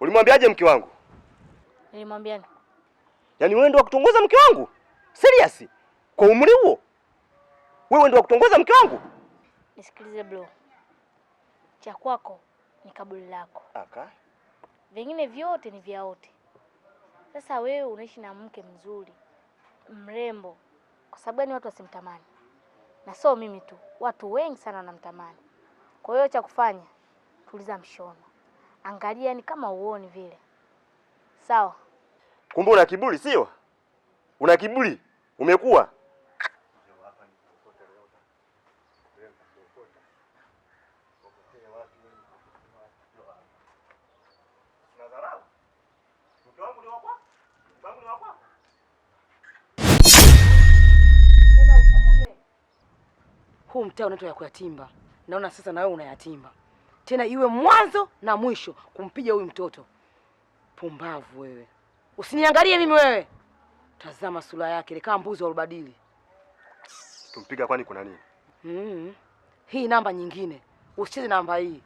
Ulimwambiaje mke wangu? Nilimwambiani. Yaani wewe ndio wa kutongoza mke wangu? Serious? Kwa umri huo? Wewe ndio wa kutongoza mke wangu? Nisikilize bro. Cha kwako ni kaburi lako. Aka. Vingine vyote ni vya wote. Sasa wewe unaishi na mke mzuri, mrembo. Kwa sababu gani watu wasimtamani? Na sio mimi tu. Watu wengi sana wanamtamani. Kwa hiyo cha kufanya, tuliza mshono. Angalia ni kama uoni vile. Sawa? Kumbe una kiburi sio? Una kiburi. Umekuwa. Huu mtaa unaitwa ya kuyatimba. Naona sasa na wewe unayatimba. Tena iwe mwanzo na mwisho kumpiga huyu mtoto. Pumbavu wewe. Usiniangalie mimi wewe. Tazama sura yake ile kama mbuzi wa ubadili. Tumpiga kwani kuna nini? Hii namba nyingine. Usicheze namba hii.